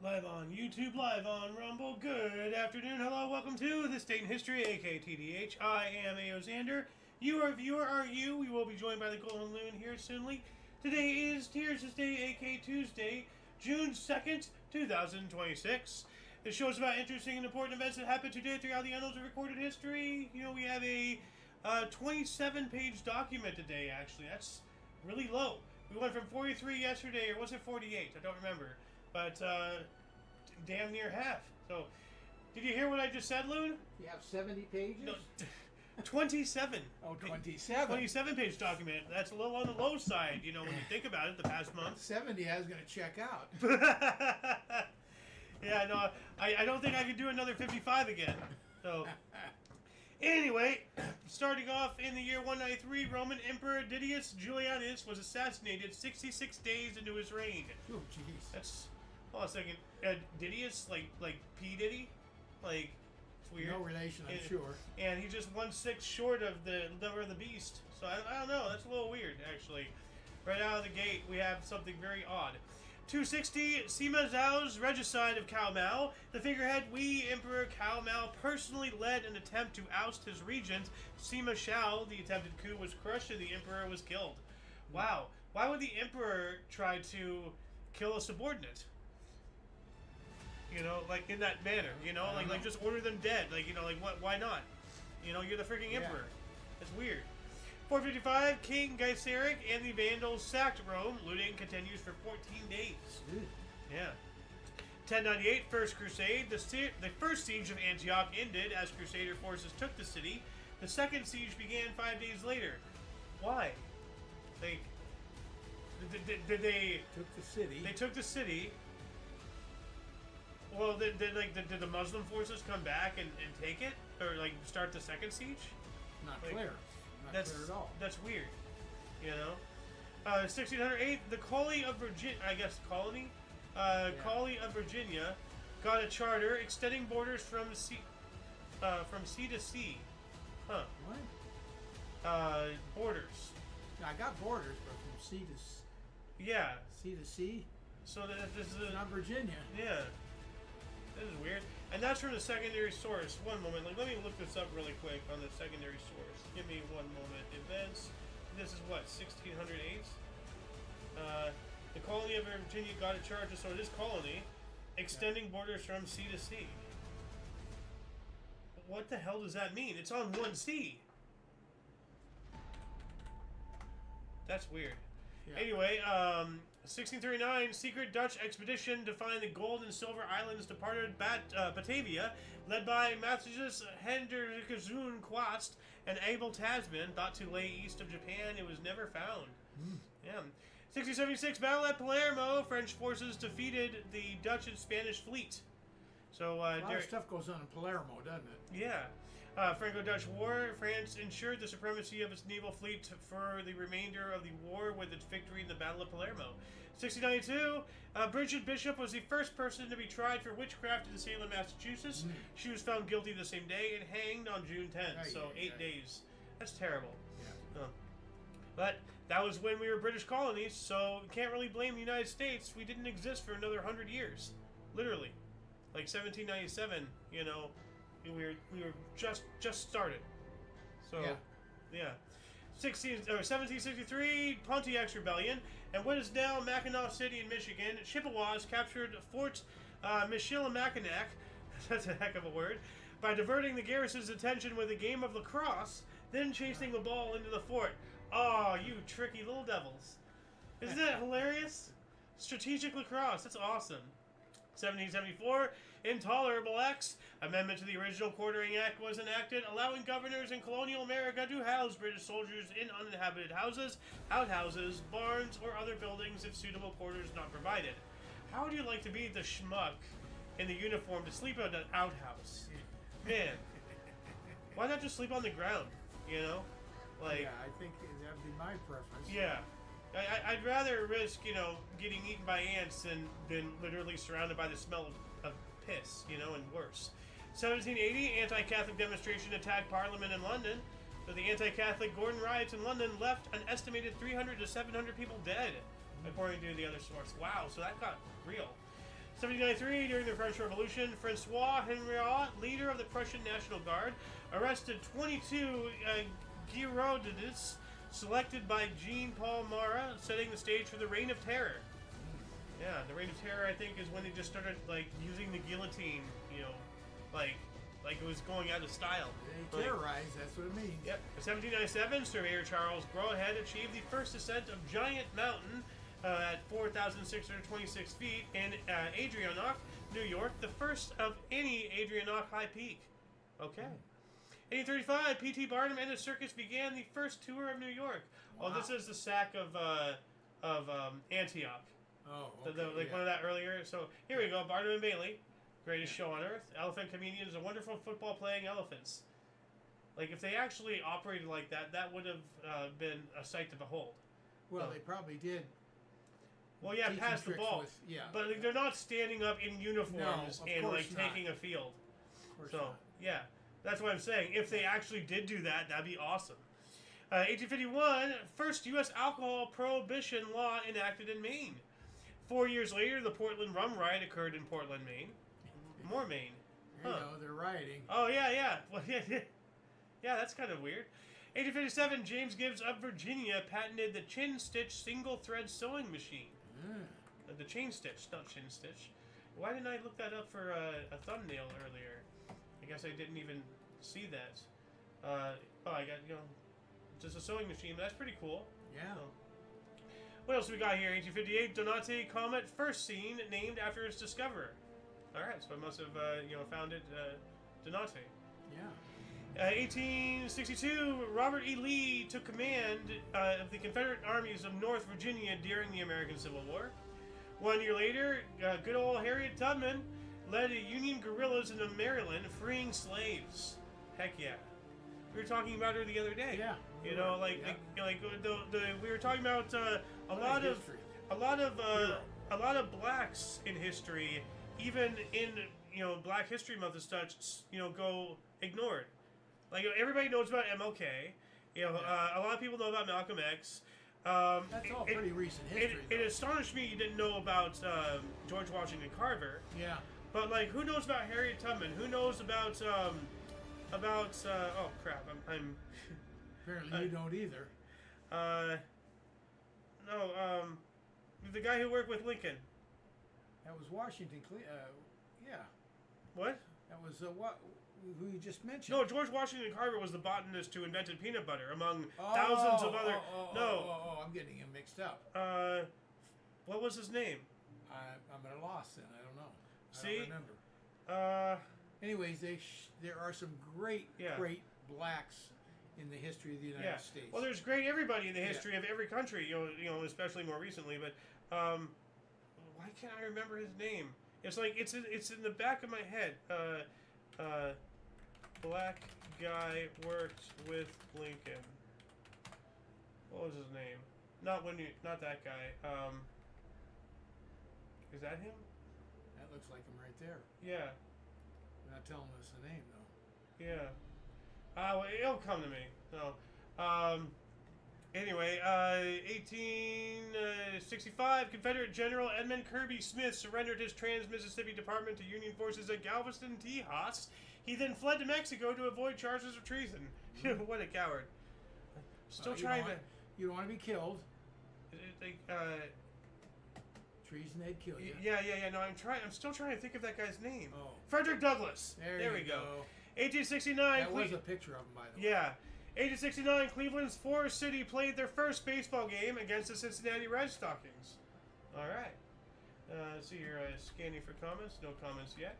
Live on YouTube, live on Rumble. Good afternoon, hello, welcome to This Day in History, aka TDH. I am A.O. Xander. You, our viewer, are you. We will be joined by the Golden Loon here soonly. Today is Tears This Day, aka Tuesday, June 2nd, 2026. This show is about interesting and important events that happened today throughout the annals of recorded history. You know, we have a 27-page document today, actually. That's really low. We went from 43 yesterday, or was it 48? I don't remember. But damn near half. So, did you hear what I just said, Loon? You have 70 pages? No, 27. Oh, 27. 27-page document. That's a little on the low side, you know, when you think about it, the past month. 70 I was going to check out. Yeah, no, I don't think I could do another 55 again. So, anyway, starting off in the year 193, Roman Emperor Didius Julianus was assassinated 66 days into his reign. Oh, jeez. That's... Hold on a second. Didius, like P. Diddy? Like, it's weird. No relation, I'm sure. And he just 1/6 short of the number of the beast. So, I don't know. That's a little weird, actually. Right out of the gate, we have something very odd. 260, Sima Zhao's regicide of Cao Mao. The figurehead Wei Emperor Cao Mao personally led an attempt to oust his regent, Sima Shao. The attempted coup was crushed and the emperor was killed. Wow. Why would the emperor try to kill a subordinate? You know, like in that manner, you know, like just order them dead. Like, you know, like what? Why not? You know, you're the freaking emperor. That's weird. 455, King Gaiseric and the Vandals sacked Rome. Looting continues for 14 days. Yeah. 1098, First Crusade. The first siege of Antioch ended as Crusader forces took the city. The second siege began 5 days later. Why? Did they took the city? They took the city. Well, did the Muslim forces come back and take it? Or, like, start the second siege? Not clear. Not clear at all. That's weird. You know? 1608, the Colony of Virginia, I guess colony? Colony of Virginia got a charter extending borders from sea to sea. Huh. What? Borders. Yeah, I got borders, but from sea to sea. Yeah. Sea to sea? So this is... not Virginia. Yeah. This is weird. And that's from the secondary source. One moment. Like, let me look this up really quick on the secondary source. Give me one moment. Events. This is what? 1608? The Colony of Virginia got a charter, so it is colony. Extending borders from sea to sea. What the hell does that mean? It's on one sea. That's weird. Yeah. Anyway, 1639, secret Dutch expedition to find the gold and silver islands departed Batavia, led by Matthijs Hendrickzoon Quast and Abel Tasman, thought to lay east of Japan. It was never found. Yeah. 1676, battle at Palermo. French forces defeated the Dutch and Spanish fleet. So, a lot of stuff goes on in Palermo, doesn't it? Yeah. Franco-Dutch War. France ensured the supremacy of its naval fleet for the remainder of the war with its victory in the Battle of Palermo. 1692, Bridget Bishop was the first person to be tried for witchcraft in Salem, Massachusetts. She was found guilty the same day and hanged on June 10th, so 8 days. That's terrible. Yeah. But that was when we were British colonies, so we can't really blame the United States. We didn't exist for another 100 years. Literally. Like 1797, you know, we were just started. So, yeah. 1763, Pontiac's Rebellion, and what is now Mackinac City in Michigan. Chippewas captured Fort Michilimackinac, that's a heck of a word, by diverting the garrison's attention with a game of lacrosse, then chasing the ball into the fort. Oh, you tricky little devils. Isn't that hilarious? Strategic lacrosse, that's awesome. 1774, Intolerable Acts. Amendment to the original Quartering Act was enacted, allowing governors in colonial America to house British soldiers in uninhabited houses, outhouses, barns, or other buildings if suitable quarters not provided. How would you like to be the schmuck in the uniform to sleep in an outhouse? Man, why not just sleep on the ground, you know? Like, yeah, I think that would be my preference. Yeah. I'd rather risk, you know, getting eaten by ants than literally surrounded by the smell of piss, you know, and worse. 1780, anti-Catholic demonstration attacked Parliament in London. So the anti-Catholic Gordon riots in London left an estimated 300 to 700 people dead, according to the other source. Wow, so that got real. 1793, during the French Revolution, Francois Henriot, leader of the Prussian National Guard, arrested 22 Girondins selected by Jean-Paul Marat, setting the stage for the Reign of Terror. Yeah, the Reign of Terror, I think, is when they just started like using the guillotine, you know, like it was going out of style. They terrorized, that's what it means. Yep. In 1797, surveyor Charles Grouhead achieved the first ascent of Giant Mountain at 4,626 feet in Adrianoch, New York, the first of any Adrianoch high peak. Okay. 1835, P.T. Barnum and his circus began the first tour of New York. Wow. Oh, this is the sack of Antioch. Oh, okay, Like one of that earlier. So here we go, Barnum and Bailey, greatest show on earth. Elephant comedians are wonderful football playing elephants. Like if they actually operated like that, that would have been a sight to behold. Well, they probably did. Well, yeah, teach pass them the tricks ball, with- yeah. but like, they're not standing up in uniforms of and course like not. taking a field. Of course So not. yeah, that's what I'm saying. If they actually did do that, that'd be awesome. 1851, first U.S. alcohol prohibition law enacted in Maine. 4 years later, the Portland rum riot occurred in Portland, Maine. More Maine. You know, they're rioting. Oh yeah. Well, yeah, that's kind of weird. 1857, James Gibbs of Virginia patented the chin stitch single thread sewing machine. The chain stitch, not chin stitch. Why didn't I look that up for a thumbnail earlier? I guess I didn't even see that. I got, just a sewing machine. That's pretty cool. Yeah. So. What else we got here? 1858, Donate comet first seen, named after its discoverer. All right, so I must have found it Donate. Yeah. 1862, Robert E. Lee took command of the Confederate armies of North Virginia during the American Civil War. 1 year later, good old Harriet Tubman led Union guerrillas into Maryland, freeing slaves. Heck yeah. We were talking about her the other day. Yeah. You know, we were talking about a lot of blacks in history, even in Black History Month and such, go ignored. Like everybody knows about MLK. A lot of people know about Malcolm X. That's all pretty recent history. It astonished me you didn't know about George Washington Carver. Yeah. But like, who knows about Harriet Tubman? Who knows about oh crap, I'm Apparently you don't either. the guy who worked with Lincoln. That was Washington. Yeah. What? That was who you just mentioned. No, George Washington Carver was the botanist who invented peanut butter, among thousands of other. I'm getting him mixed up. What was his name? I'm at a loss then. I don't know. See? I don't remember. Uh, Anyways, there are some great blacks in the history of the United States. Well, there's everybody in the history of every country. Especially more recently. But why can't I remember his name? It's like it's in the back of my head. Black guy worked with Lincoln. What was his name? Not that guy. Is that him? That looks like him right there. Yeah. You're not telling us the name though. Yeah. Well, it'll come to me. No. Anyway, 1865, Confederate General Edmund Kirby Smith surrendered his Trans-Mississippi Department to Union forces at Galveston, Tejas. He then fled to Mexico to avoid charges of treason. What a coward. Still trying to... You don't want to be killed. Treason, they'd kill you. Yeah. No, I'm still trying to think of that guy's name. Oh. Frederick Douglass. There we go. 1869. That was a picture of him, by the way. Yeah. 1869, Cleveland's Forest City played their first baseball game against the Cincinnati Red Stockings. All right. Let's see here. Scanning for comments. No comments yet.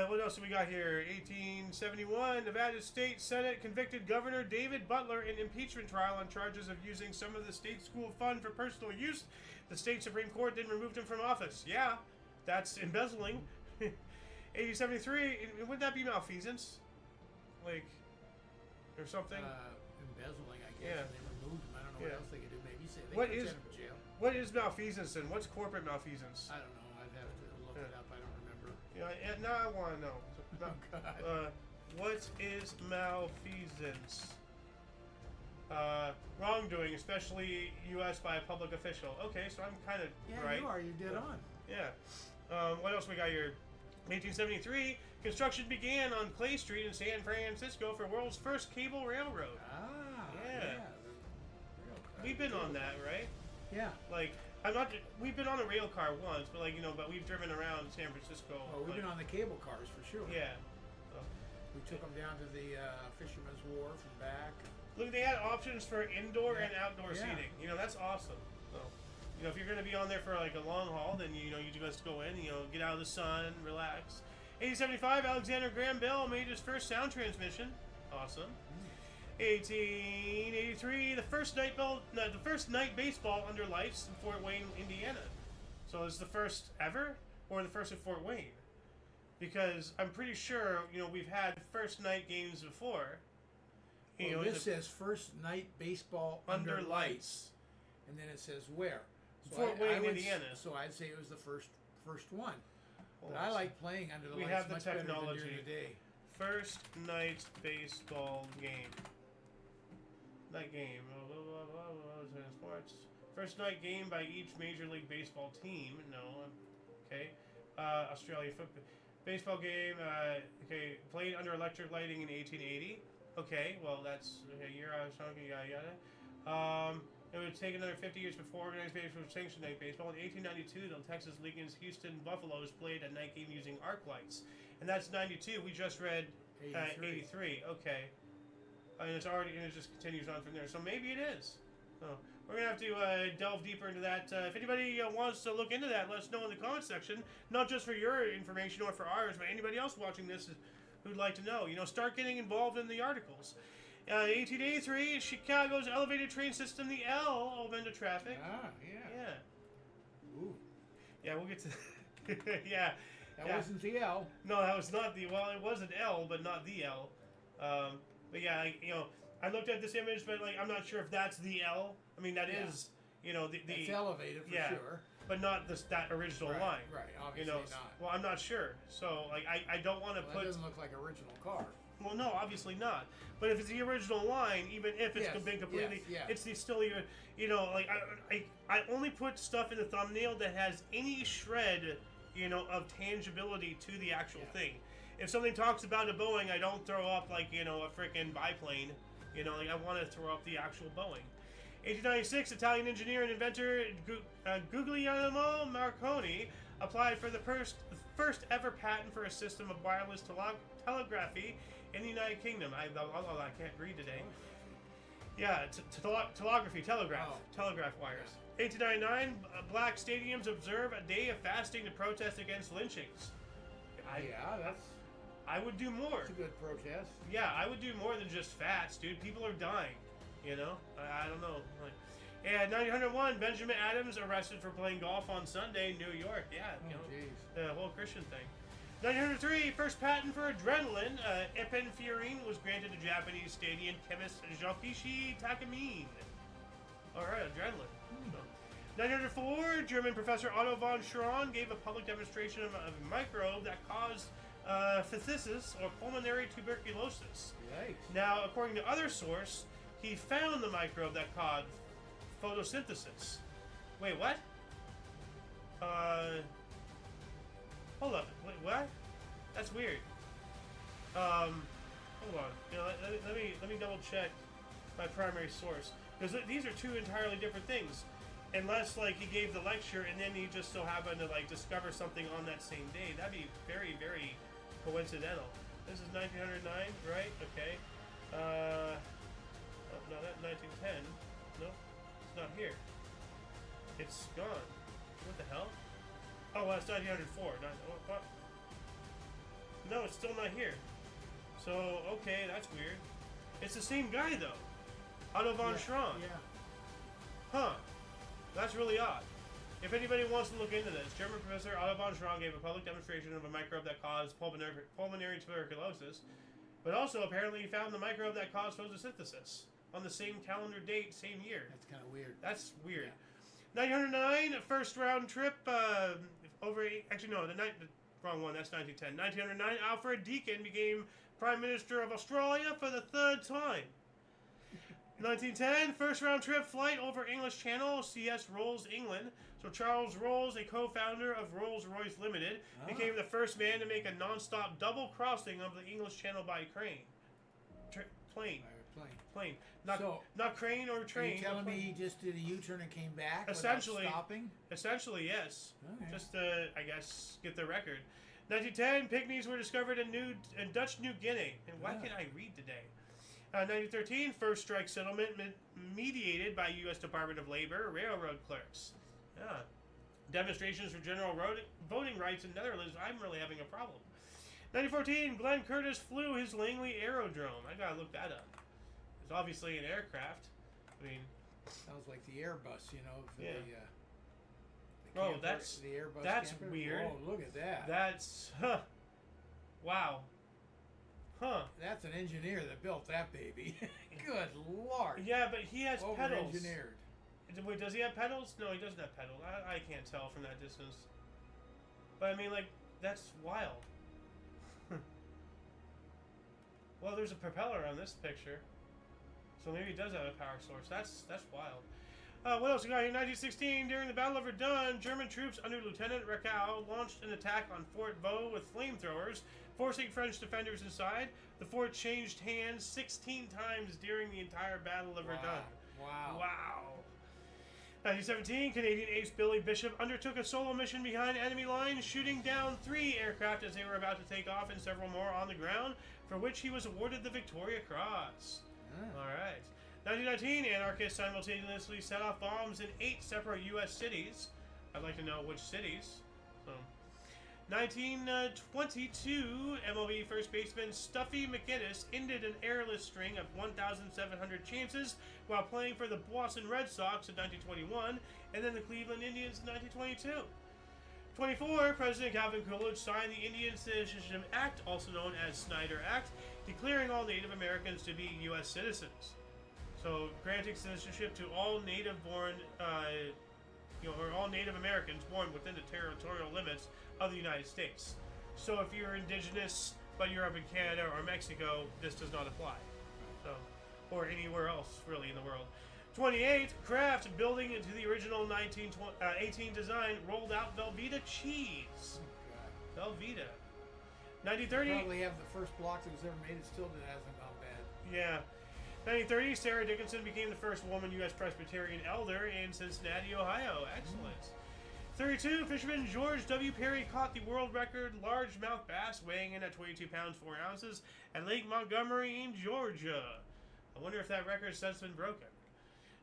What else do we got here? 1871, Nevada State Senate convicted Governor David Butler in impeachment trial on charges of using some of the state school fund for personal use. The state Supreme Court then removed him from office. Yeah, that's embezzling. 1873, wouldn't that be malfeasance? Like, or something? Embezzling, I guess. Yeah. And they removed him. I don't know what else they could do. Maybe say they What could is- send him to jail. What is malfeasance and what's corporate malfeasance? I don't know. I'd have to look it up. I don't remember. Yeah, now I want to know. Oh, God. What is malfeasance? Wrongdoing, especially U.S. by a public official. Okay, so I'm kind of right. Yeah, you are. You're dead on. Yeah. What else we got here? 1873, construction began on Clay Street in San Francisco for world's first cable railroad. Ah, yeah. We've been on that, right? Yeah. Like, we've been on a rail car once, but like, but we've driven around San Francisco. Oh, we've been on the cable cars for sure. Yeah. We took them down to the Fisherman's Wharf and back. Look, they had options for indoor and outdoor seating. That's awesome. So, if you're going to be on there for like a long haul, then you just go in, get out of the sun, relax. 1875, Alexander Graham Bell made his first sound transmission. Awesome. 1883, the first night baseball under lights in Fort Wayne, Indiana. So is the first ever, or the first in Fort Wayne? Because I'm pretty sure we've had first night games before. This says first night baseball under lights, and then it says where. So Fort Wayne, Indiana. So I'd say it was the first one. But Well, I like playing under the lights. We have the much better than technology. during the day. First night baseball game. Night game. Sports. First night game by each Major League Baseball team. No. Okay. Australia football. Baseball game. Okay. Played under electric lighting in 1880. Okay. Well, that's a year I was talking. Yada. It would take another 50 years before organized baseball was sanctioned night baseball. In 1892, the Texas League against Houston Buffaloes played a night game using arc lights. And that's 92. We just read 83. Okay. And it just continues on from there. So maybe it is. So we're going to have to delve deeper into that. If anybody wants to look into that, let us know in the comment section. Not just for your information or for ours, but anybody else watching this who'd like to know. Start getting involved in the articles. 1883, Chicago's elevated train system, the L, opened to traffic. Ah, yeah. Yeah. Ooh. Yeah, we'll get to... yeah. That wasn't the L. No, that was not the... Well, it was an L, but not the L. But yeah, I looked at this image, but I'm not sure if that's the L. I mean, that is, It's elevated for sure. But not that original line. Right, obviously not. Well, I'm not sure. So, I don't want to put... It doesn't look like original car. Well, no, obviously not. But if it's the original line, even if it's been completely, it's still even, I only put stuff in the thumbnail that has any shred, of tangibility to the actual thing. If something talks about a Boeing, I don't throw up a freaking biplane. I want to throw up the actual Boeing. 1896, Italian engineer and inventor Guglielmo Marconi applied for the first ever patent for a system of wireless telegraphy in the United Kingdom. I can't read today. Yeah, telegraphy, telegraph wires. 1899, black stadiums observe a day of fasting to protest against lynchings. I would do more. That's a good protest. Yeah, I would do more than just fast, dude. People are dying. I don't know. And 1901, Benjamin Adams arrested for playing golf on Sunday in New York. Yeah, the whole Christian thing. 1903, first patent for adrenaline, epinephrine, was granted to Japanese stadium chemist Jokichi Takamine. All right, adrenaline. 1904, German professor Otto von Schron gave a public demonstration of a microbe that caused phthisis, or pulmonary tuberculosis. Yikes. Now, according to other source, he found the microbe that caused photosynthesis. Wait, what? Hold up. Wait, what? That's weird. Hold on. Let me double check my primary source, because these are two entirely different things. Unless he gave the lecture and then he just so happened to discover something on that same day. That'd be very, very coincidental. This is 1909, right? Okay. Oh, no, that's 1910. No, it's not here. It's gone. What the hell? Oh, well, it's 1904. What? No, it's still not here. So, okay, that's weird. It's the same guy, though. Otto von Schron. Yeah. Huh. That's really odd. If anybody wants to look into this, German professor Otto von Schron gave a public demonstration of a microbe that caused pulmonary tuberculosis, but also apparently he found the microbe that caused photosynthesis on the same calendar date, same year. That's kind of weird. That's weird. Yeah. 1909, first round trip over... Actually, no, the wrong one. That's 1910. 1909, Alfred Deakin became Prime Minister of Australia for the third time. 1910, first round trip flight over English Channel, CS Rolls, England. So Charles Rolls, a co-founder of Rolls-Royce Limited, became the first man to make a non-stop double crossing of the English Channel by crane. Plane. Not crane or train. Are you telling me he just did a U-turn and came back essentially, without stopping? Essentially, yes. Okay. Just to, I guess, get the record. 1910, pygmies were discovered in Dutch New Guinea. And why can't I read today? 1913, first strike settlement mediated by U.S. Department of Labor railroad clerks. Yeah. Demonstrations for general voting rights in Netherlands. I'm really having a problem. 1914, Glenn Curtis flew his Langley aerodrome. I gotta look that up. It's obviously an aircraft. I mean, sounds like the Airbus, you know. For yeah. The camper, that's the Airbus. That's camper. weird. Oh, look at that. That's wow. That's an engineer that built that baby. Good Lord. Yeah, but he has pedals. Engineered. Wait, does he have pedals? No, he doesn't have pedals. I can't tell from that distance. But I mean, like, that's wild. Well, there's a propeller on this picture, so maybe it does have a power source. That's wild. What else we got here? 1916, during the Battle of Verdun, German troops under Lieutenant Rakow launched an attack on Fort Vaux with flamethrowers, forcing French defenders inside. The fort changed hands 16 times during the entire Battle of Verdun. Wow. 1917, Canadian ace Billy Bishop undertook a solo mission behind enemy lines, shooting down 3 aircraft as they were about to take off and several more on the ground, for which he was awarded the Victoria Cross. All right. 1919, anarchists simultaneously set off bombs in 8 separate U.S. cities. I'd like to know which cities. 1922, MLB first baseman Stuffy McGinnis ended an airless string of 1,700 chances while playing for the Boston Red Sox in 1921, and then the Cleveland Indians in 1922. 24, President Calvin Coolidge signed the Indian Citizenship Act, also known as Snyder Act, declaring all Native Americans to be U.S. citizens. So, granting citizenship to all native-born, or all Native Americans born within the territorial limits of the United States. So, if you're indigenous, but you're up in Canada or Mexico, this does not apply. So, or anywhere else, really, in the world. 28, Kraft, building into the original 1918 design, rolled out Velveeta cheese. Oh, Velveeta. 1930. Probably have the first block that was ever made. It still hasn't gone bad. Yeah. 1930, Sarah Dickinson became the first woman U.S. Presbyterian elder in Cincinnati, Ohio. Excellent. 32, fisherman George W. Perry caught the world record largemouth bass weighing in at 22 pounds 4 ounces at Lake Montgomery in Georgia. I wonder if that record has since been broken.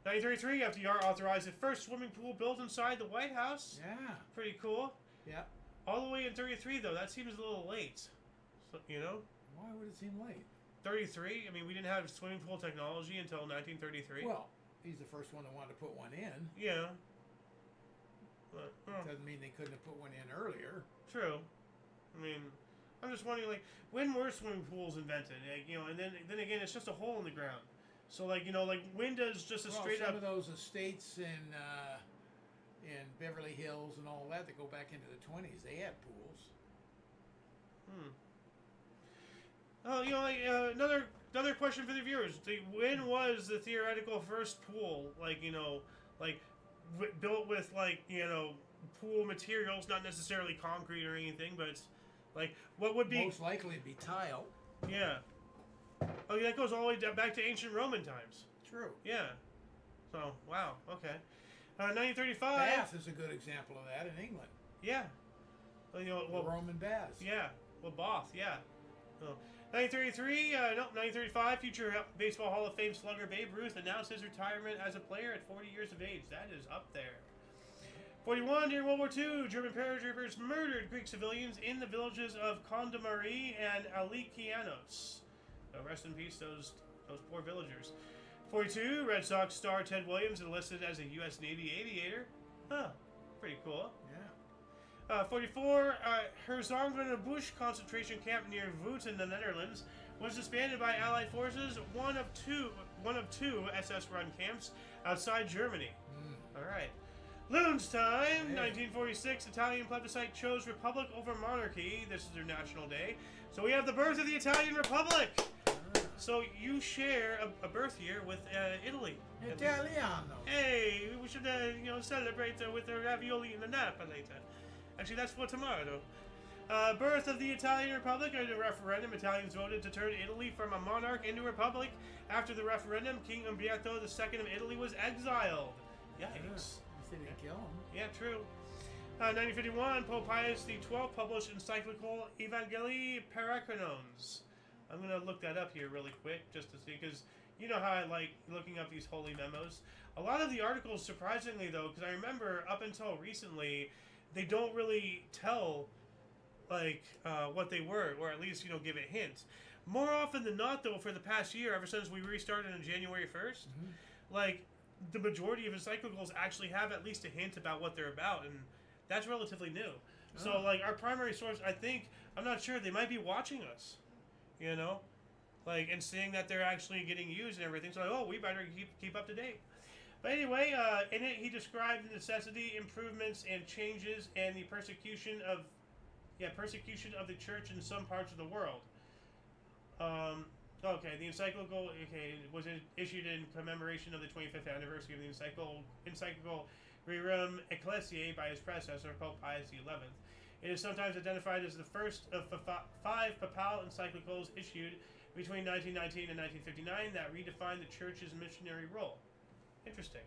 1933, FDR authorized the first swimming pool built inside the White House. Yeah. Pretty cool. Yeah. All the way in 33, though. That seems a little late. So, you know? Why would it seem late? 33? I mean, we didn't have swimming pool technology until 1933. Well, he's the first one that wanted to put one in. Yeah. But, doesn't mean they couldn't have put one in earlier. True. I mean, I'm just wondering, like, when were swimming pools invented? Like, you know, and then again, it's just a hole in the ground. So, like, you know, like, when does just a straight some up... of those estates in Beverly Hills and all that go back into the 20s, they had pools. Oh, you know, like, another question for the viewers. When was the theoretical first pool, like, you know, like, built with, like, you know, pool materials, not necessarily concrete or anything, but, like, what would be... Most likely it'd be tile. Yeah. Oh, yeah, that goes all the way back to ancient Roman times. True. Yeah. So, wow, okay. 1935... Bath is a good example of that in England. Yeah. Well, you know, the Roman baths. Yeah. Well, Bath, yeah. 1935, future Baseball Hall of Fame slugger Babe Ruth announced his retirement as a player at 40 years of age. That is up there. 41, during World War II, German paratroopers murdered Greek civilians in the villages of Kondamari and Alikianos. So rest in peace, those poor villagers. 42, Red Sox star Ted Williams enlisted as a U.S. Navy aviator. Huh, pretty cool. Yeah. 44, Herzogenaarbusch concentration camp near Voet in the Netherlands was disbanded by Allied forces, one of two SS-run camps outside Germany. All right. Loons time! 1946, Italian plebiscite chose Republic over monarchy. This is their national day. So we have the birth of the Italian Republic. So you share a birth year with Italy. Italiano. Hey, we should celebrate with the ravioli and the napa later. Actually, that's for tomorrow, though. Birth of the Italian Republic. In a referendum, Italians voted to turn Italy from a monarch into a republic. After the referendum, King Umberto II of Italy was exiled. Yikes. They didn't kill him. Yeah, true. 1951, Pope Pius XII published encyclical Evangelii Periconones. I'm going to look that up here really quick just to see, because you know how I like looking up these holy memos. A lot of the articles, surprisingly though, because I remember up until recently, they don't really tell like what they were, or at least give a hint. More often than not, though, for the past year, ever since we restarted on January 1st, like the majority of encyclicals actually have at least a hint about what they're about, and that's relatively new. So, like, our primary source, I'm not sure, they might be watching us, like, and seeing that they're actually getting used and everything. So, like, oh, we better keep up to date. But anyway, in it, he described the necessity, improvements, and changes, and the persecution of the church in some parts of the world. The encyclical was issued in commemoration of the 25th anniversary of the encyclical Rerum Ecclesiae by his predecessor, Pope Pius XI. It is sometimes identified as the first of 5 papal encyclicals issued between 1919 and 1959 that redefined the church's missionary role. Interesting.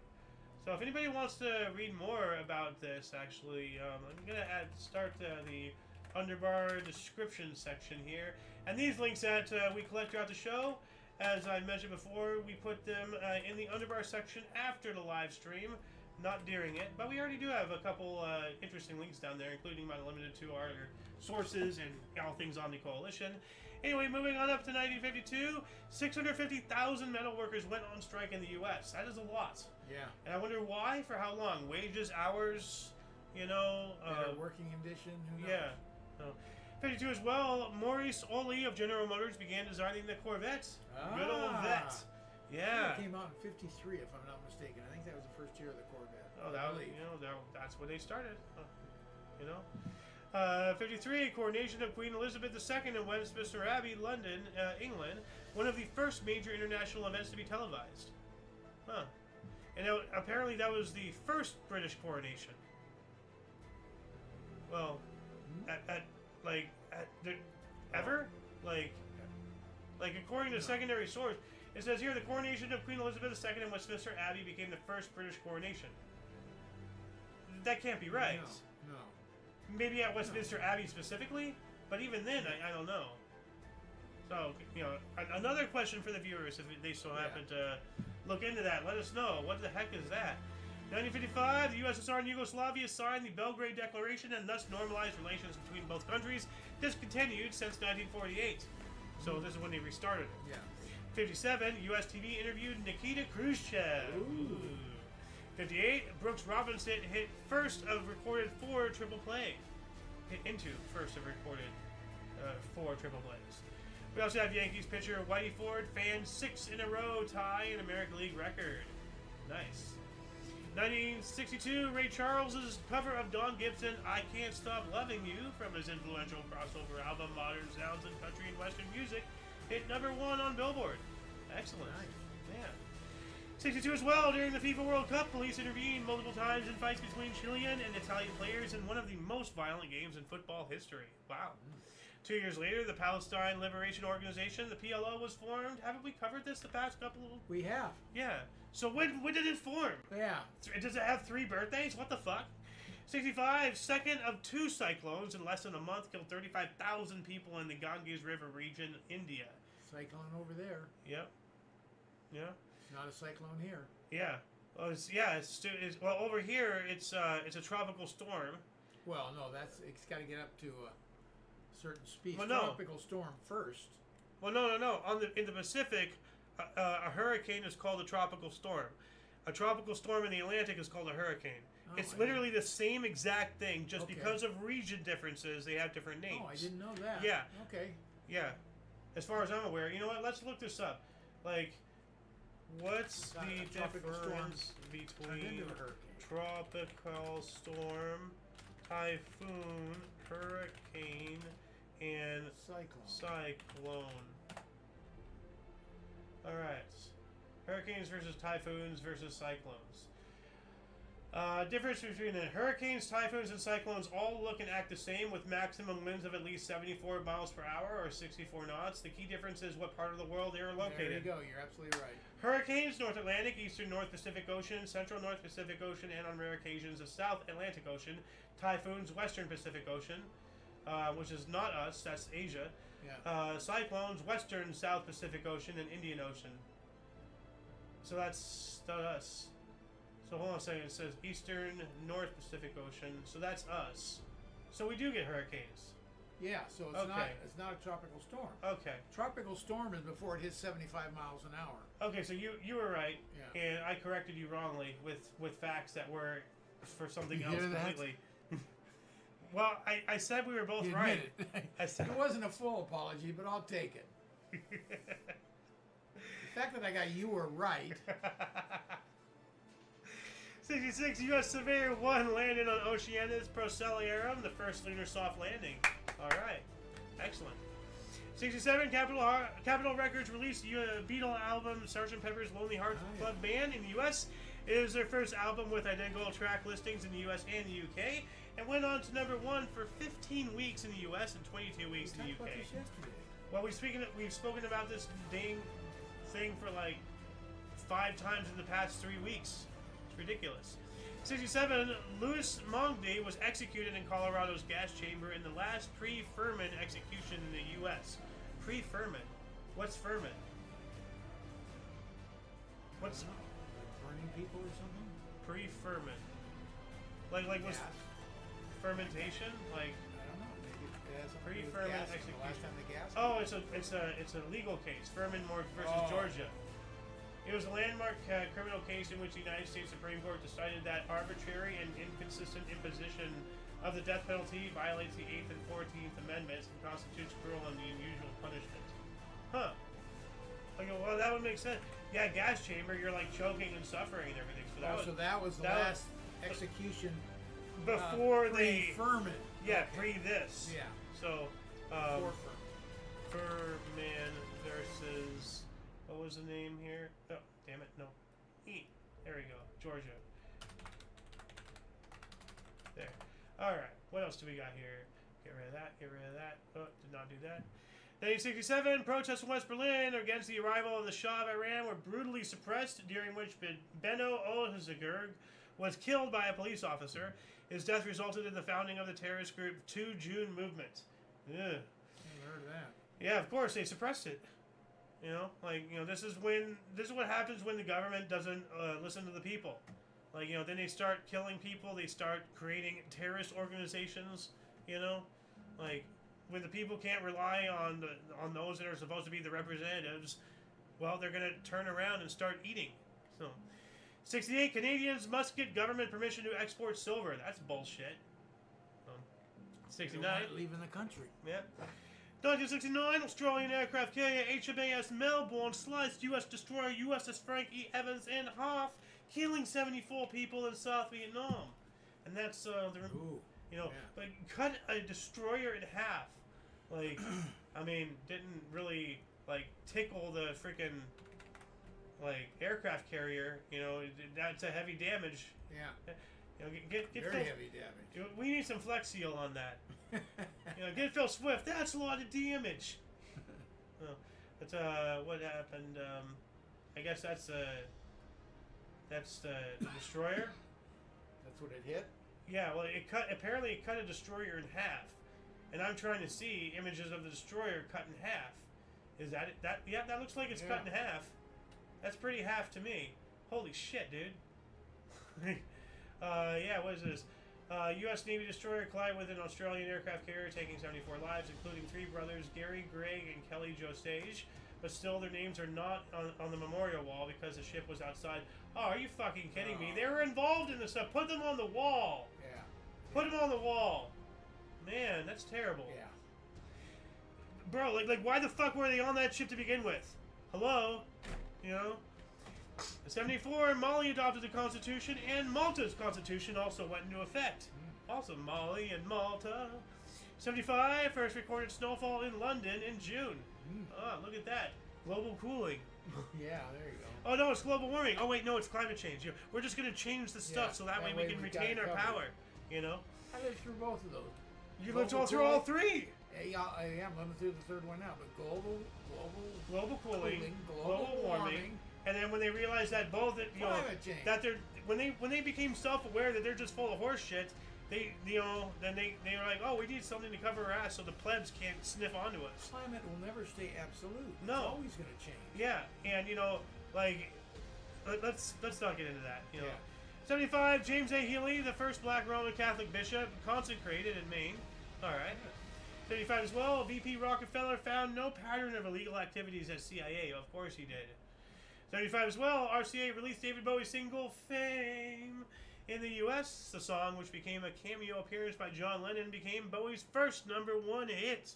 So if anybody wants to read more about this, actually, I'm going to start the underbar description section here. And these links that we collect throughout the show, as I mentioned before, we put them in the underbar section after the live stream, not during it. But we already do have a couple interesting links down there, including my limited to our sources and all things Omni Coalition. Anyway, moving on up to 1952, 650,000 metal workers went on strike in the U.S. That is a lot. Yeah. And I wonder why, for how long? Wages, hours, better working condition, who knows? Yeah. So, 52 as well, Maurice Oley of General Motors began designing the Corvette. Good old vet. Yeah. It came out in 53, if I'm not mistaken. I think that was the first year of the Corvette. Oh, that's where they started. 53, coronation of Queen Elizabeth II in Westminster Abbey, London, England. One of the first major international events to be televised. Huh. And apparently that was the first British coronation. Well, ever? Like according to secondary source, it says here the coronation of Queen Elizabeth II in Westminster Abbey became the first British coronation. That can't be right. No. Maybe at Westminster Abbey specifically, but even then, I don't know. So, another question for the viewers, if they so happen to look into that, let us know. What the heck is that? 1955, the USSR and Yugoslavia signed the Belgrade Declaration and thus normalized relations between both countries, discontinued since 1948. So this is when they restarted it. Yeah. 57, US TV interviewed Nikita Khrushchev. Ooh. 58, Brooks Robinson hit first of recorded 4 triple play. Hit into first of recorded 4 triple plays. We also have Yankees pitcher Whitey Ford fanned 6 in a row tie an American League record. Nice. 1962, Ray Charles' cover of Don Gibson, I Can't Stop Loving You, from his influential crossover album Modern Sounds in Country and Western Music, hit #1 on Billboard. Excellent. Nice. Yeah. 62 as well, during the FIFA World Cup, police intervened multiple times in fights between Chilean and Italian players in one of the most violent games in football history. Wow. 2 years later, the Palestine Liberation Organization, the PLO, was formed. Haven't we covered this the past couple of... We have. Yeah. So when did it form? Yeah. Does it have 3 birthdays? What the fuck? 65, second of 2 cyclones in less than a month killed 35,000 people in the Ganges River region, India. Cyclone over there. Yep. Yeah. Not a cyclone here. Yeah. Well, well, over here it's a tropical storm. Well, no, it's got to get up to a certain speed. Well, no. Tropical storm first. Well, no. In the Pacific, a hurricane is called a tropical storm. A tropical storm in the Atlantic is called a hurricane. Oh, it's literally the same exact thing, just because of region differences, they have different names. Oh, I didn't know that. Yeah. Okay. Yeah. As far as I'm aware, you know what? Let's look this up. Like, what's the difference between tropical storm, typhoon, hurricane, and cyclone? All right. Hurricanes versus typhoons versus cyclones. Difference between the hurricanes, typhoons, and cyclones all look and act the same with maximum winds of at least 74 miles per hour or 64 knots. The key difference is what part of the world they are located. There you go. You're absolutely right. Hurricanes, North Atlantic, Eastern North Pacific Ocean, Central North Pacific Ocean, and on rare occasions the South Atlantic Ocean. Typhoons, Western Pacific Ocean, which is not us, that's Asia. Yeah. Cyclones, Western South Pacific Ocean, and Indian Ocean. So that's not us. So hold on a second, it says Eastern North Pacific Ocean, so that's us. So we do get hurricanes. Yeah, so it's not a tropical storm. Okay. Tropical storm is before it hits 75 miles an hour. Okay, so you were right, Yeah. and I corrected you wrongly with facts that were for something You else hear that? completely. Well, I said we were both You right. admit it. I said It wasn't a full apology, but I'll take it. The fact that I got you were right. 66 U.S. Surveyor 1 landed on Oceanus Procellarum, the first lunar soft landing. All right, excellent. 67 Capitol Records released Beatle album Sgt. Pepper's Lonely Hearts Club Band in the U.S. It is their first album with identical track listings in the U.S. and the U.K. and went on to #1 for 15 weeks in the U.S. and 22 weeks in the U.K. Well, we've spoken about this dang thing for like 5 times in the past 3 weeks. It's ridiculous. 67, Louis Mongdi was executed in Colorado's gas chamber in the last pre-Furman execution in the U.S. Pre-Furman? What's Furman? What's like burning people or something? pre-Furman? Like was Gas. fermentation? Like I don't know. Maybe it has something to do with Pre-Furman gas. execution. The last time the gas. oh, it's a legal case. Furman versus Oh. Georgia. It was a landmark criminal case in which the United States Supreme Court decided that arbitrary and inconsistent imposition of the death penalty violates the 8th and 14th Amendments and constitutes cruel and unusual punishment. Huh. I go, well, that would make sense. Yeah, gas chamber, you're like choking and suffering and everything. So that was the last execution before they Furman. Yeah, Okay. pre this. Yeah. So Before Furman. Furman versus what was the name here? Oh, damn it, no. There we go. Georgia. There. Alright, what else do we got here? Get rid of that, get rid of that. Oh, did not do that. 1967, protests in West Berlin against the arrival of the Shah of Iran were brutally suppressed, during which Benno Ozgurg was killed by a police officer. His death resulted in the founding of the terrorist group 2 June Movement. Ugh. Never heard of that. Yeah, of course, they suppressed it. You know, like, you know, this is what happens when the government doesn't listen to the people. Like, you know, then they start killing people, they start creating terrorist organizations, you know? Like, when the people can't rely on those that are supposed to be the representatives, well, they're going to turn around and start eating. So, 68, Canadians must get government permission to export silver. That's bullshit. 69. Leaving the country. Yeah. 1969, Australian aircraft carrier HMAS Melbourne sliced U.S. destroyer USS Frank E. Evans in half, killing 74 people in South Vietnam. And that's Ooh, you know, yeah. like cut a destroyer in half. Like, I mean, didn't really like tickle the freaking like aircraft carrier. You know, that's a heavy damage. Yeah. You know, get Very heavy damage. We need some Flex Seal on that. You know, get Phil Swift. That's a lot of damage. Oh, that's what happened. I guess that's the destroyer. That's what it hit. Yeah, well, apparently it cut a destroyer in half, and I'm trying to see images of the destroyer cut in half. Is that it? Yeah, that looks like it's cut in half. That's pretty half to me. Holy shit, dude. Yeah, what is this? U.S. Navy destroyer collided with an Australian aircraft carrier, taking 74 lives, including 3 brothers, Gary, Greg, and Kelly Joe Stage. But still, their names are not on the memorial wall because the ship was outside. Oh, are you fucking kidding me? They were involved in this stuff. Put them on the wall. Yeah. Put them on the wall. Man, that's terrible. Yeah. Bro, like, why the fuck were they on that ship to begin with? Hello? You know? In 74, Mali adopted the Constitution, and Malta's Constitution also went into effect. Also, Mali and Malta. 75, first recorded snowfall in London in June. Oh, look at that. Global cooling. Yeah, there you go. Oh no, it's global warming. Oh wait, no, it's climate change. We're just gonna change the stuff so that way we can retain our power. You know. I lived through both of those. You lived all through all three. Yeah, I am living through the third one now. But global cooling, global warming, and then when they realized that both, climate change. that they're when they became self-aware that they're just full of horse shit, they then they were like, oh, we need something to cover our ass so the plebs can't sniff onto us. Climate will never stay absolute. No, it's always going to change. Yeah, and like let's not get into that. Yeah. 75, James A. Healy, the first black Roman Catholic bishop, consecrated in Maine. All right. 75 as well, VP Rockefeller found no pattern of illegal activities at CIA. Of course he did. 75 as well, RCA released David Bowie's single Fame in the U.S. The song, which became a cameo appearance by John Lennon, became Bowie's first #1 hit.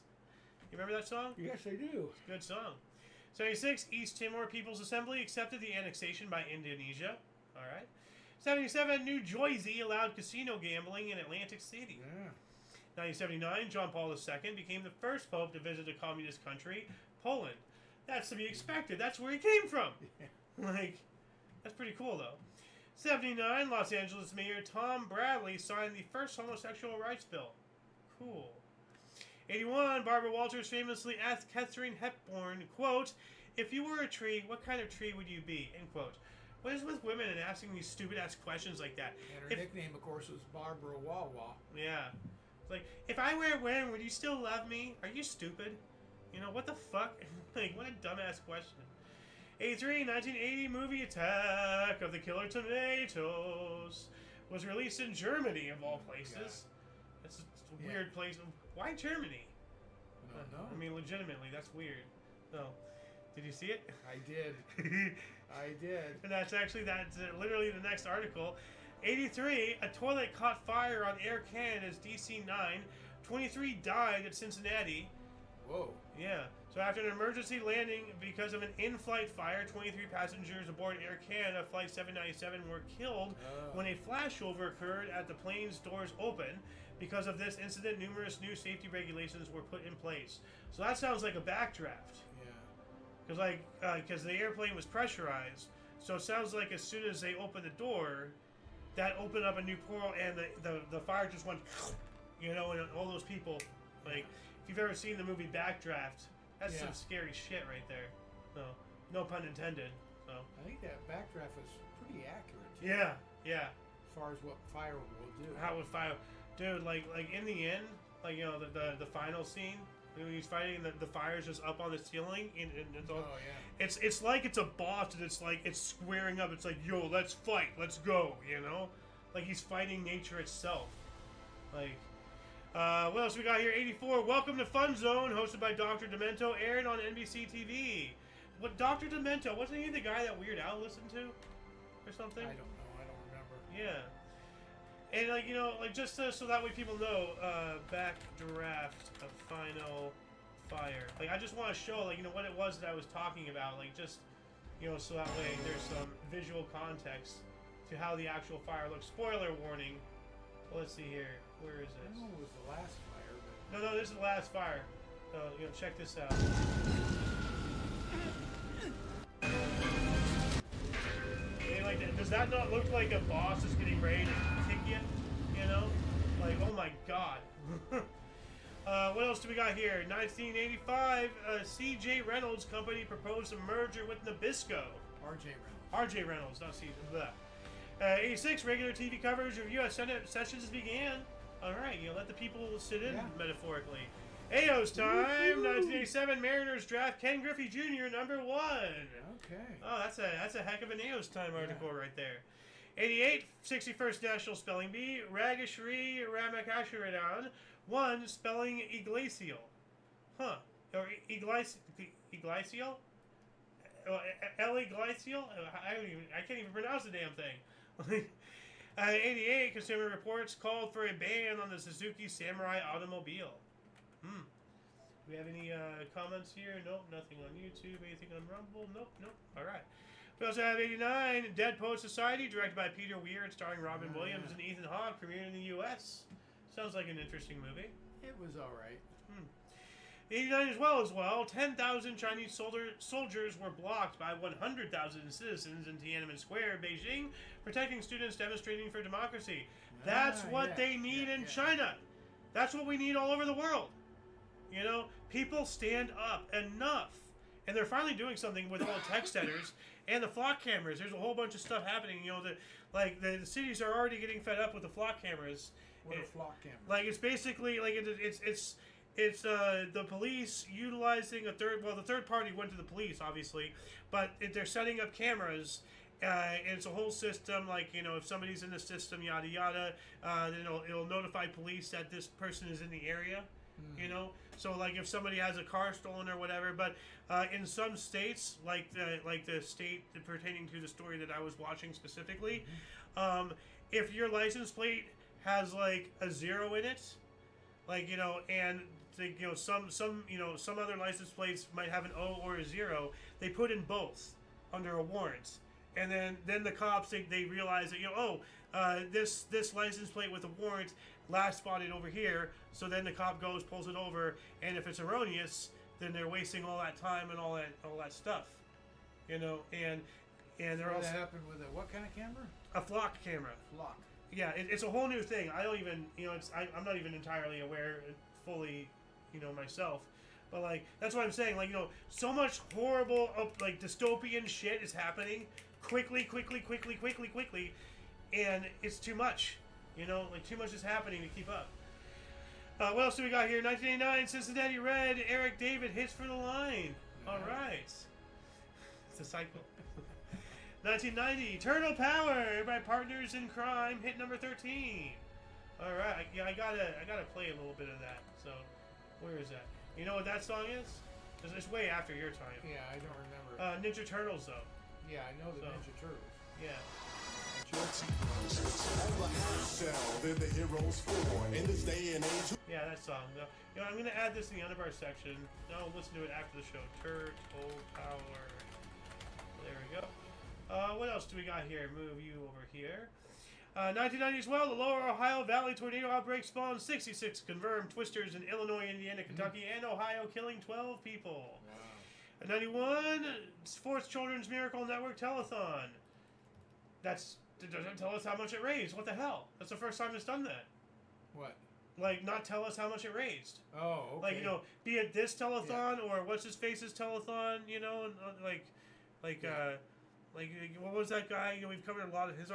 You remember that song? Yes, I do. It's a good song. 76, East Timor People's Assembly accepted the annexation by Indonesia. All right. 77, New Jersey allowed casino gambling in Atlantic City. Yeah. 1979, John Paul II became the first pope to visit a communist country, Poland. That's to be expected. That's where he came from. Like, that's pretty cool, though. 79, Los Angeles Mayor Tom Bradley signed the first homosexual rights bill. Cool. 81, Barbara Walters famously asked Katharine Hepburn, quote, if you were a tree, what kind of tree would you be? End quote. What is with women and asking these stupid-ass questions like that? And her nickname, of course, was Barbara Wawa. Yeah. It's like, if I wear a wedding, would you still love me? Are you stupid? What the fuck? Like, what a dumbass question. 83, 1980 movie Attack of the Killer Tomatoes was released in Germany, of all places. It's a weird place. Why Germany? I don't know. I mean, legitimately, that's weird. No. Did you see it? I did. I did. And that's literally the next article. 83, a toilet caught fire on Air Canada's DC-9. 23 died at Cincinnati. Whoa. Yeah. So after an emergency landing because of an in-flight fire, 23 passengers aboard Air Canada Flight 797 were killed when a flashover occurred at the plane's doors open. Because of this incident, numerous new safety regulations were put in place. So that sounds like a backdraft. Because the airplane was pressurized, so it sounds like as soon as they opened the door, that opened up a new portal, and the fire just went, and all those people, like, if you've ever seen the movie Backdraft, that's some scary shit right there. So, no pun intended. So I think that backdraft was pretty accurate. Yeah. As far as what fire will do. How would fire, dude? Like in the end, the final scene. When he's fighting, the fire's just up on the ceiling, and it's all. Oh yeah. It's like it's a boss, and it's like it's squaring up. It's like, yo, let's fight, let's go. Like he's fighting nature itself. Like, what else we got here? 84. Welcome to Fun Zone, hosted by Dr. Demento, aired on NBC TV. What Dr. Demento? Wasn't he the guy that Weird Al listened to, or something? I don't know. I don't remember. Yeah. And just so that way people know, backdraft of Final Fire. I just want to show, what it was that I was talking about, so that way there's some visual context to how the actual fire looks. Spoiler warning. Well, let's see here. Where is this? I don't know if it was the last fire, but... No, this is the last fire. Check this out. Does that not look like a boss is getting ready to kick you? Oh my god. What else do we got here? 1985, C.J. Reynolds Company proposed a merger with Nabisco. R.J. Reynolds, not C.J. 86, regular TV coverage of U.S. Senate sessions began. Alright, let the people sit in, metaphorically. Ayo's time, 1987, Mariners draft Ken Griffey Jr. #1. Okay. Oh, that's a heck of an Ayo's time article right there. 88, 61st National Spelling Bee, Ragashri Ramakasharidan won spelling Iglesia. Huh. Or Iglesia? El Iglesia? I can't even pronounce the damn thing. 88, Consumer Reports called for a ban on the Suzuki Samurai automobile. Do we have any comments here? Nope, nothing on YouTube. Anything on Rumble? Nope. Alright. We also have 89, Dead Poet Society, directed by Peter Weir and starring Robin Williams and Ethan Hawke, premiered in the U.S. Sounds like an interesting movie. It was alright. 89 as well. 10,000 Chinese soldiers were blocked by 100,000 citizens in Tiananmen Square, Beijing, protecting students demonstrating for democracy. That's what they need in China. That's what we need all over the world. You know, people stand up enough. And they're finally doing something with all the text editors and the flock cameras. There's a whole bunch of stuff happening. You know, the cities are already getting fed up with the flock cameras. What are flock cameras? Like, it's basically like it's the police utilizing the third party went to the police, obviously, but they're setting up cameras. And it's a whole system, like, you know, if somebody's in the system, yada yada, then it'll notify police that this person is in the area. You know, so like if somebody has a car stolen or whatever, but in some states, like the state pertaining to the story that I was watching specifically, if your license plate has like a 0 in it, like, you know, and you know some other license plates might have an O or a 0, they put in both under a warrant, and then the cops they realize that, you know, this license plate with a warrant last spotted over here, so then the cop goes, pulls it over, and if it's erroneous, then they're wasting all that time and all that stuff, you know, and they're also... That happened with what kind of camera? A flock camera. Flock. Yeah, it's a whole new thing. I don't even, you know, I'm not even entirely aware fully, you know, myself, but like that's what I'm saying. Like, you know, so much horrible like dystopian shit is happening quickly, and it's too much. You know, like too much is happening to keep up. What else do we got here? 1989, Cincinnati Red, Eric David hits for the line. All right. It's a cycle. 1990, Eternal Power by Partners in Crime, hit number 13. All right. I gotta play a little bit of that. So, where is that? You know what that song is? It's way after your time. Yeah, I don't remember. Ninja Turtles, though. Yeah, I know the Ninja Turtles. Yeah. Yeah, that song. You know, I'm gonna add this in the underbar section. No, listen to it after the show. Turtle Power. There we go. What else do we got here? Move you over here. 1990 as well. The Lower Ohio Valley tornado outbreak spawned 66 confirmed twisters in Illinois, Indiana, Kentucky, and Ohio, killing 12 people. Wow. 91, Fourth Children's Miracle Network Telethon. It doesn't tell us how much it raised. What the hell? That's the first time it's done that. What? Like, not tell us how much it raised. Oh, okay. Like, you know, be it this telethon or what's his face's telethon, you know, and what was that guy? You know, we've covered a lot of his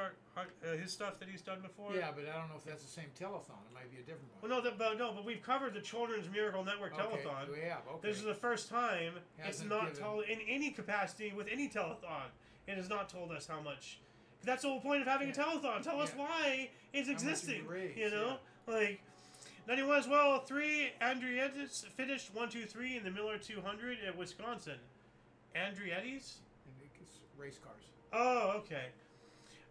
his stuff that he's done before. Yeah, but I don't know if that's the same telethon. It might be a different one. Well, but we've covered the Children's Miracle Network telethon. We have. Okay. This is the first time it's not given... told in any capacity with any telethon. It has not told us how much. That's the whole point of having a telethon. Tell us why it's existing. You know, like 91 as well. 3 Andretti's finished 1-2-3 in the Miller 200 at Wisconsin. Andretti's? Race cars. Oh, okay.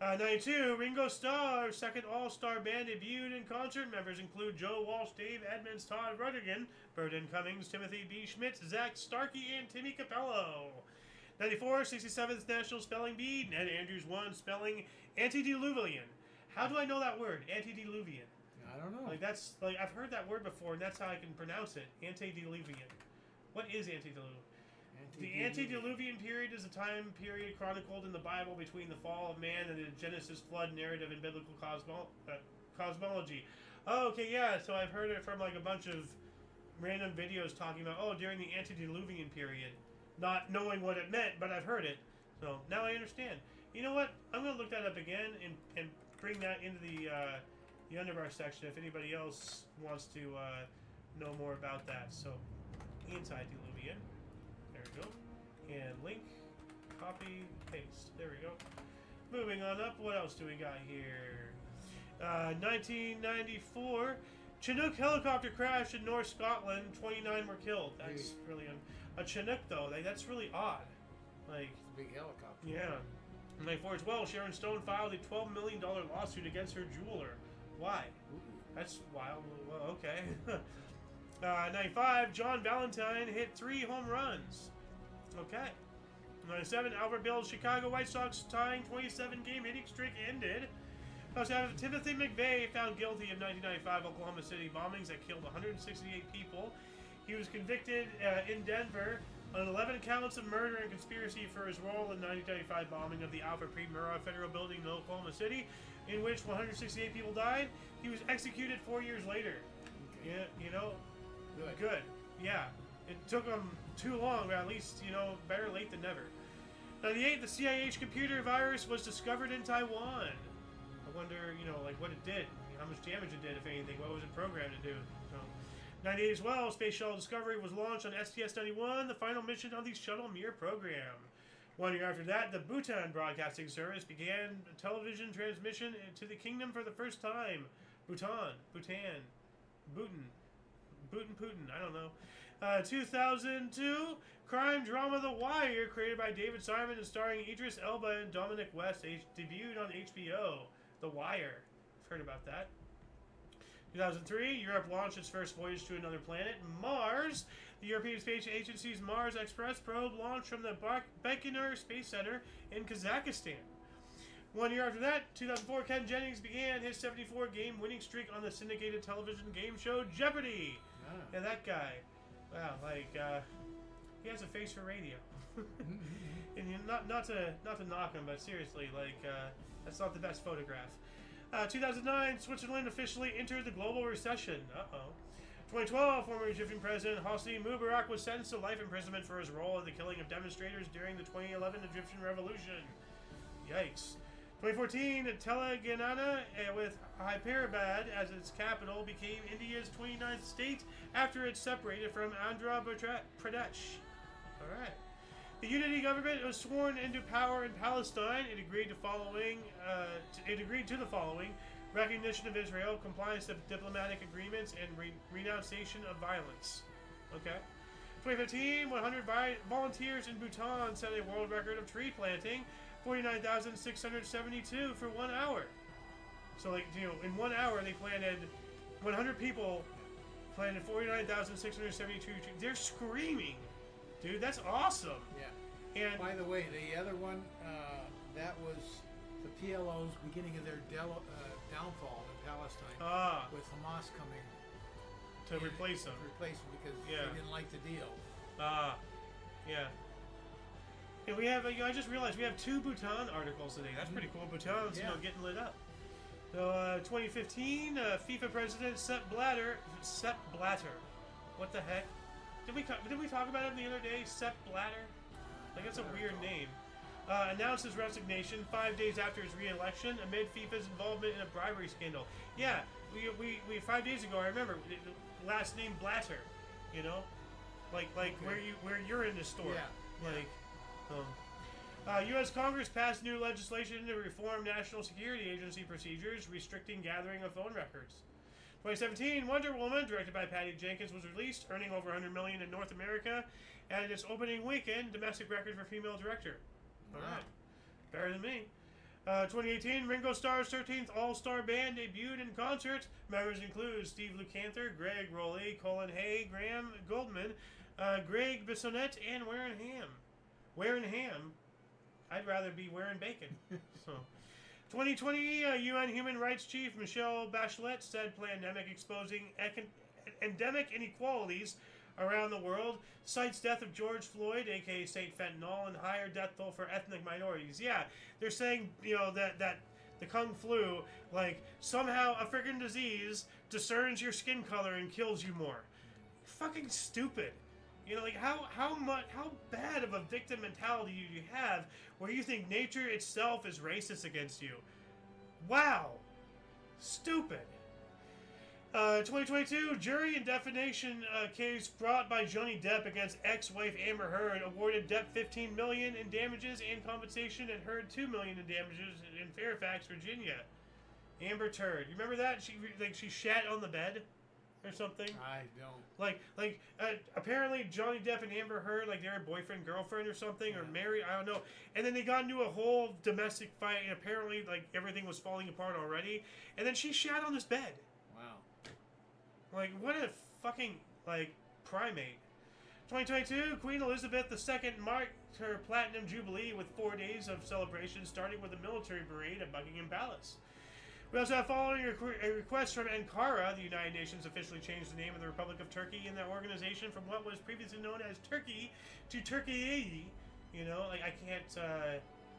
92 Ringo Starr second All-Star band debuted in concert. Members include Joe Walsh, Dave Edmonds, Todd Ruddigan, Burden Cummings, Timothy B. Schmidt, Zach Starkey, and Timmy Capello. 94, 67th National Spelling Bee. Ned Andrews won spelling antediluvian. How do I know that word? Antediluvian. I don't know. Like that's like I've heard that word before, and that's how I can pronounce it. Antediluvian. What is antediluvian? The antediluvian period is a time period chronicled in the Bible between the fall of man and the Genesis flood narrative in biblical cosmology. Oh, okay, yeah. So I've heard it from like a bunch of random videos talking about during the antediluvian period. Not knowing what it meant, but I've heard it. So now I understand. You know what? I'm going to look that up again and bring that into the underbar section if anybody else wants to know more about that. So, antediluvian. There we go. And link, copy, paste. There we go. Moving on up, what else do we got here? 1994, Chinook helicopter crashed in North Scotland. 29 were killed. That's really... A Chinook, though, that's really odd. Like, it's a big helicopter. Yeah. 94 as well, Sharon Stone filed a $12 million lawsuit against her jeweler. Why? Ooh. That's wild. Well, okay. 95, John Valentine hit 3 home runs. Okay. 97, Albert Bill's Chicago White Sox tying 27-game hitting streak ended. Also have Timothy McVeigh found guilty of 1995 Oklahoma City bombings that killed 168 people. He was convicted in Denver on 11 counts of murder and conspiracy for his role in the 1995 bombing of the Alfred P. Murrah Federal Building in Oklahoma City, in which 168 people died. He was executed 4 years later. Okay. Yeah, you know, good. Yeah, it took him too long, but at least, you know, better late than never. 98, the CIH computer virus was discovered in Taiwan. I wonder, you know, like what it did, how much damage it did, if anything. What was it programmed to do? So, 98 as well, Space Shuttle Discovery was launched on STS-91, the final mission of the Shuttle Mir program. 1 year after that, the Bhutan Broadcasting Service began television transmission to the kingdom for the first time. Bhutan, I don't know. 2002, crime drama The Wire, created by David Simon and starring Idris Elba and Dominic West, debuted on HBO. The Wire. I've heard about that. 2003, Europe launched its first voyage to another planet, Mars. The European Space Agency's Mars Express probe launched from the Baikonur Space Center in Kazakhstan. 1 year after that, 2004, Ken Jennings began his 74-game winning streak on the syndicated television game show Jeopardy! Ah. Yeah, that guy. Wow, like, he has a face for radio. And not to knock him, but seriously, like, that's not the best photograph. 2009, Switzerland officially entered the global recession. 2012, former Egyptian President Hosni Mubarak was sentenced to life imprisonment for his role in the killing of demonstrators during the 2011 Egyptian Revolution. Yikes. 2014, Telangana, with Hyderabad as its capital, became India's 29th state after it separated from Andhra Pradesh. Alright. The unity government was sworn into power in Palestine. It agreed to the following: recognition of Israel, compliance with diplomatic agreements, and renunciation of violence. Okay. 2015, 100 volunteers in Bhutan set a world record of tree planting, 49,672 for 1 hour. So, like, you know, in 1 hour they planted 100 people, planted 49,672 trees. They're screaming, dude. That's awesome. Yeah. And by the way, the other one, that was the PLO's beginning of their downfall in Palestine, with Hamas coming to replace them. Because they didn't like the deal. Yeah. And we have, I just realized we have 2 Bhutan articles today. That's pretty cool. Bhutan's, you know, getting lit up. So, 2015, FIFA president Sepp Blatter. What the heck? Did we talk about him the other day? Sepp Blatter? Like, that's a weird name. Announced his resignation 5 days after his re-election amid FIFA's involvement in a bribery scandal. Yeah, we 5 days ago, I remember, last name Blatter, you know? Like okay. where you're in the store. Yeah. Like, U.S. Congress passed new legislation to reform National Security Agency procedures, restricting gathering of phone records. 2017, Wonder Woman, directed by Patty Jenkins, was released, earning over $100 million in North America, and its opening weekend domestic record for female director. All right, better than me. 2018, Ringo Starr's 13th All-Star Band debuted in concert. Members include Steve Lukather, Greg Rowley, Colin Hay, Graham Goldman, Greg Bissonette, and Warren Ham. Warren Ham? I'd rather be wearing bacon. So, 2020, UN Human Rights Chief Michelle Bachelet said pandemic exposing endemic inequalities around the world, cites death of George Floyd, aka St. Fentanyl, and higher death toll for ethnic minorities. Yeah, they're saying, you know, that the Kung Flu, like, somehow a friggin' disease discerns your skin color and kills you more. Fucking stupid. You know, like, how bad of a victim mentality do you have where you think nature itself is racist against you? Wow. Stupid. 2022, jury in defamation case brought by Johnny Depp against ex-wife Amber Heard awarded Depp $15 million in damages and compensation and Heard $2 million in damages in Fairfax, Virginia. Amber Turd. You remember that? She shat on the bed or something? I don't. Like apparently Johnny Depp and Amber Heard, like, they were boyfriend, girlfriend or something, or married, I don't know. And then they got into a whole domestic fight, and apparently, like, everything was falling apart already. And then she shat on his bed. Like, what a fucking, like, primate. 2022, Queen Elizabeth II marked her Platinum Jubilee with 4 days of celebration, starting with a military parade at Buckingham Palace. We also have following a request from Ankara. The United Nations officially changed the name of the Republic of Turkey in their organization from what was previously known as Turkey to Turkey. You know, like I can't.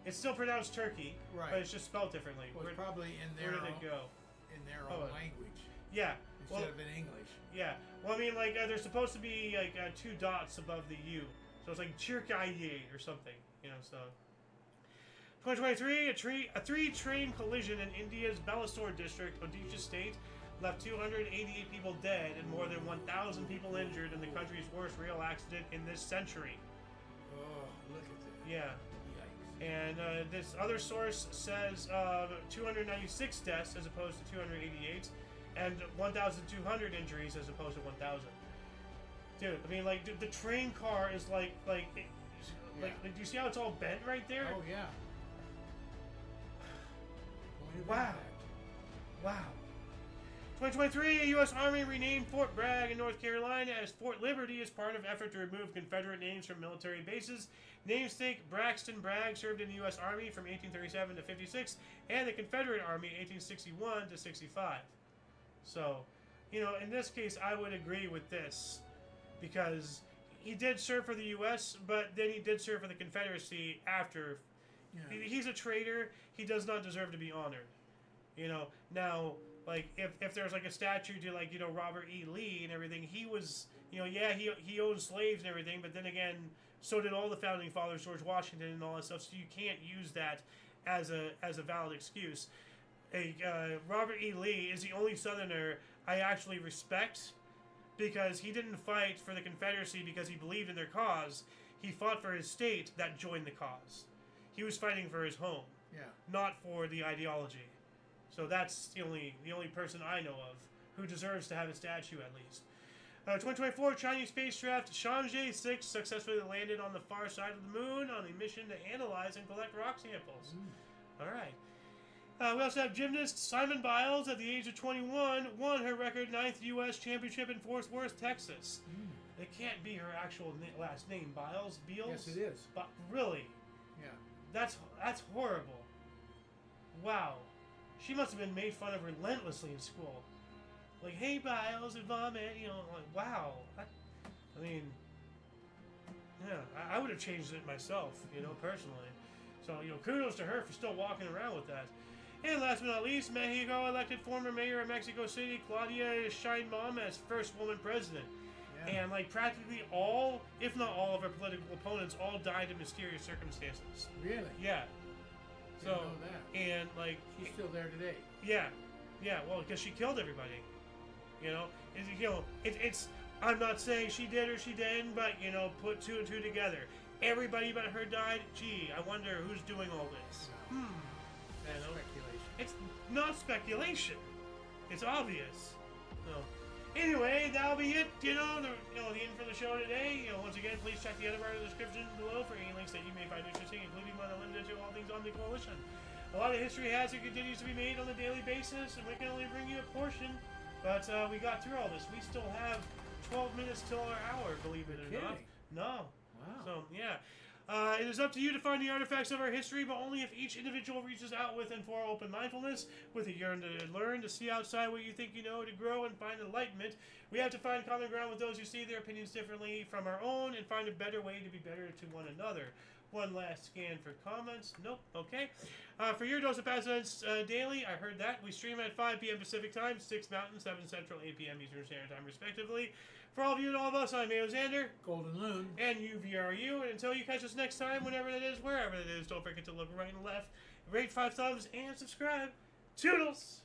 It's still pronounced Turkey, right, but it's just spelled differently. Well, it's probably in their where did it go? In their own language. Yeah. Instead of in English. Yeah. Well, I mean, like there's supposed to be like 2 dots above the U, so it's like Turkey or something. You know, so. 2023, a 3-train collision in India's Balasore district, Odisha state, left 288 people dead and more than 1,000 people injured in the country's worst rail accident in this century. Oh, look at that. Yeah. Yikes. And this other source says 296 deaths as opposed to 288, and 1,200 injuries as opposed to 1,000. Dude, I mean, like, the train car is like, do you see how it's all bent right there? Oh, yeah. Wow. Wow. 2023, U.S. Army renamed Fort Bragg in North Carolina as Fort Liberty as part of effort to remove Confederate names from military bases. Namesake Braxton Bragg served in the U.S. Army from 1837 to 56 and the Confederate Army 1861 to 65. So, you know, in this case, I would agree with this because he did serve for the U.S., but then he did serve for the Confederacy after. Yeah. He's a traitor. He does not deserve to be honored. You know, now, like, if there's, like, a statue to, like, you know, Robert E. Lee and everything, he was, you know, yeah, he owned slaves and everything, but then again, so did all the founding fathers, George Washington and all that stuff, so you can't use that as a valid excuse. Robert E. Lee is the only Southerner I actually respect because he didn't fight for the Confederacy because he believed in their cause. He fought for his state that joined the cause. He was fighting for his home, not for the ideology. So that's the only person I know of who deserves to have a statue at least. 2024 Chinese spacecraft Chang'e 6 successfully landed on the far side of the moon on a mission to analyze and collect rock samples. All right. We also have gymnast Simone Biles at the age of 21 won her record 9th U.S. championship in Fort Worth, Texas. It can't be her actual last name, Biles? Beals? Yes, it is. But really? Yeah. That's horrible. Wow. She must have been made fun of relentlessly in school. Like, hey, Biles, and vomit, you know, like, wow. I mean, yeah, I would have changed it myself, you know, personally. So, you know, kudos to her for still walking around with that. And last but not least, Mexico elected former mayor of Mexico City, Claudia Sheinbaum, as first woman president. Yeah. And, like, practically all, if not all, of her political opponents all died in mysterious circumstances. Really? Yeah. Didn't know that. And, like... She's still there today. Yeah. Yeah, well, because she killed everybody. You know? It's... I'm not saying she did or she didn't, but, you know, put 2 and 2 together. Everybody but her died. Gee, I wonder who's doing all this. That's speculation. It's not speculation. It's obvious. So... Anyway, that'll be it. You know, the end for the show today. You know, once again, please check the other part of the description below for any links that you may find interesting, including one limited to all things on the coalition. A lot of history has and continues to be made on a daily basis, and we can only bring you a portion. But we got through all this. We still have 12 minutes till our hour, believe it or not. No. Wow. So yeah. It is up to you to find the artifacts of our history, but only if each individual reaches out with and for open mindfulness, with a yearn to learn, to see outside what you think you know, to grow and find enlightenment. We have to find common ground with those who see their opinions differently from our own and find a better way to be better to one another. One last scan for comments. Nope. Okay. For your dose of past events daily, I heard that. We stream at 5 p.m. Pacific Time, 6 Mountain, 7 Central, 8 p.m. Eastern Standard Time, respectively. For all of you and all of us, I'm Xander. Golden Loon. And UVRU. And until you catch us next time, whenever that is, wherever that is, don't forget to look right and left, rate 5 thumbs, and subscribe. Toodles!